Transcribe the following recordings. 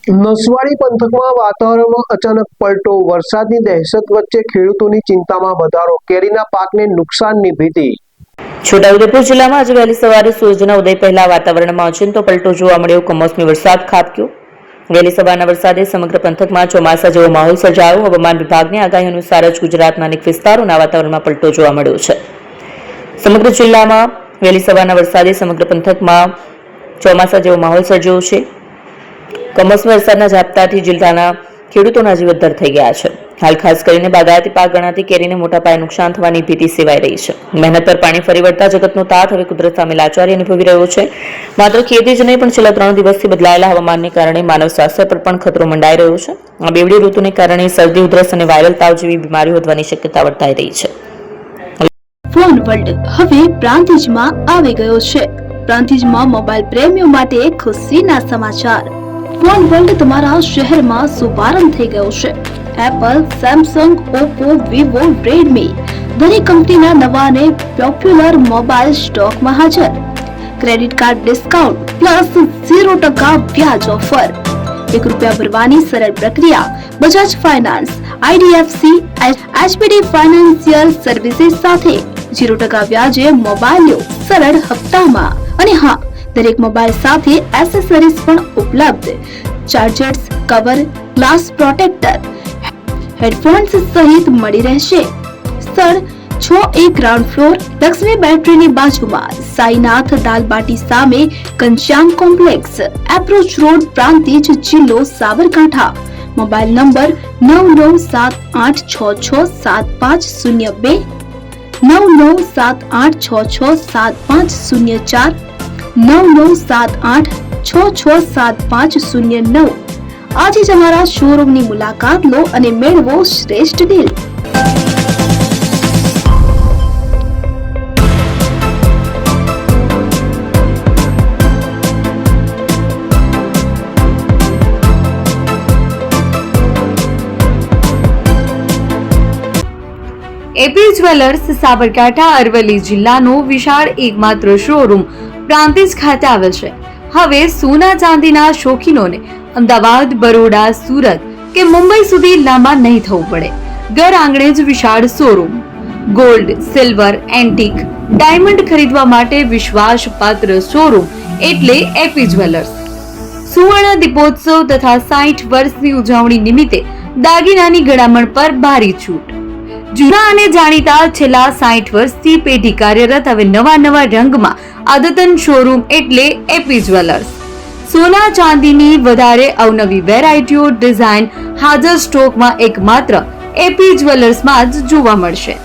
નસવાડી પંથકમાં વાતાવરણમાં અચાનક પલટો, વરસાદની દહેશત વચ્ચે ખેડૂતોની ચિંતામાં વધારો, કેરીના પાકને નુકસાનની ભીતિ। છોટાઉદેપુર જિલ્લામાં આજે વહેલી સવારે સૂર્યના ઉદય પહેલા વાતાવરણમાં અચિંતો પલટો જોવા મળ્યો। કમોસમી વરસાદ ખાબક્યો। વહેલી સવારના વરસાદે સમગ્ર પંથકમાં ચોમાસા જેવો માહોલ સર્જાયો। હવામાન વિભાગની આગાહી અનુસાર જ ગુજરાતના અનેક વિસ્તારોના વાતાવરણમાં પલટો જોવા મળ્યો છે। સમગ્ર જિલ્લામાં વહેલી સવારના વરસાદે સમગ્ર પંથકમાં ચોમાસા જેવો માહોલ સર્જ્યો છે। કમોસમી વરસાદના ઝાપટાથી જિલ્લાના ખેડૂતોના જીવતધર થઈ ગયા છે। હાલ ખાસ કરીને બાગાયતી પાક ગણાતી કેરીને મોટા પાયે નુકસાન થવાની ભીતિ સેવાઈ રહી છે। મહેનત પર પાણી ફરી વળતા જગતનો તાત હવે કુદરત સામે લાચારી અનુભવી રહ્યો છે। માત્ર ખેતી જ નહીં પણ છેલ્લા 3 દિવસથી બદલાયેલા હવામાનને કારણે માનવ સ્વાસ્થ્ય પર પણ ખતરો મંડાઈ રહ્યો છે। આ બેવડી ઋતુને કારણે શરદી, ઉધરસ અને વાયરલ તાવ જેવી બીમારીઓ વધવાની શક્યતા વર્તાઈ રહી છે। ફોન વર્લ્ડ હવે પ્રાંતિજમાં આવી ગયો છે। પ્રાંતિજમાં મોબાઈલ પ્રેમીઓ માટે ખુશીના સમાચાર। ફોન વર્લ્ડ તમારા શહેરમાં શુભારંભ થઈ ગયો છે। Apple, Samsung, Oppo, Vivo, Redmi દરેક કંપનીના નવા અને પોપ્યુલર મોબાઈલ સ્ટોકમાં હાજર। ક્રેડિટ કાર્ડ ડિસ્કાઉન્ટ પ્લસ 0% વ્યાજ ઓફર। ₹1 ભરવાની સરળ પ્રક્રિયા। Bajaj finance, IDFC, HPD financial services સાથે 0% વ્યાજે મોબાઈલ સરળ હપ્તામાં। અને હા, દરેક મોબાઈલ સાથે એસેસરીઝ પણ ઉપલબ્ધ। Chargers, cover, glass protractor, headphones સહિત મળી રહેશે। સ્થળ 6A ગ્રાઉન્ડ ફ્લોર, લક્ષ્મી બેટરીની બાજુમાં, સાઈનાથ દાલબાટી સામે, Ghanshyam complex, approach road, Prantij, જિલ્લો સાબરકાંઠા। Mobile number 9978667502, 9978667504, 9978667509। આજે જ અમારા શોરૂમની મુલાકાત લો અને મેળવો શ્રેષ્ઠ deal. AP jewellers Sabarkantha Aravalli જિલ્લાનો વિશાળ એકમાત્ર શોરૂમ પ્રાંતિજ ખાતે આવેલ છે। હવે સોના ચાંદીના શોખીનોને અમદાવાદ, બરોડા, સુરત કે મુંબઈ સુધી લાંબા નહીં થવું પડે। ઘર આંગણે જ વિશાળ showroom. Gold, silver, antique, diamond ખરીદવા માટે વિશ્વાસપાત્ર શોરૂમ એટલે એપી જ્વેલર્સ। સુવર્ણ દીપોત્સવ તથા 60 વર્ષની ઉજવણી નિમિત્તે દાગીનાની ગળામણ પર ભારી છૂટ। જૂના અને જાણીતા છેલ્લા 60 વર્ષથી પેઢી કાર્યરત હવે નવા રંગમાં અદ્યતન શોરૂમ એટલે એપી જ્વેલર્સ। સોના ચાંદીની વધારે અવનવી વેરાયટીઓ, ડિઝાઇન હાજર સ્ટોકમાં એકમાત્ર એપી જ્વેલર્સમાં જ જોવા મળશે।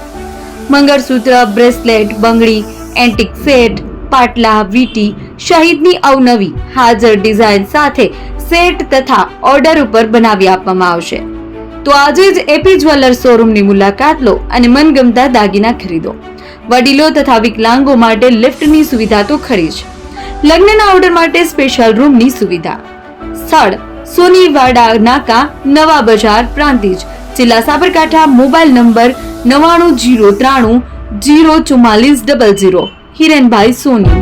મંગળસૂત્ર, બ્રેસલેટ, બંગડી, એન્ટિક સેટ, પાટલા, વીટી સહિતની અવનવી હાજર ડિઝાઇન સાથે સેટ તથા ઓર્ડર ઉપર બનાવી આપવામાં આવશે। તો આજે જ એપી જ્વેલર્સ શોરૂમની મુલાકાત લો અને મનગમતા દાગીના ખરીદો। વડીલો તથા વિકલાંગો માટે લિફ્ટની સુવિધા તો ખરી જ, લગ્નના ઓર્ડર માટે સ્પેશિયલ રૂમની સુવિધા। સ્થળ સોનીવાડા નાકા, નવા બજાર, પ્રાંતિજ, જિલ્લા સાબરકાંઠા। Mobile number 9903004400। હિરેનભાઈ સોની।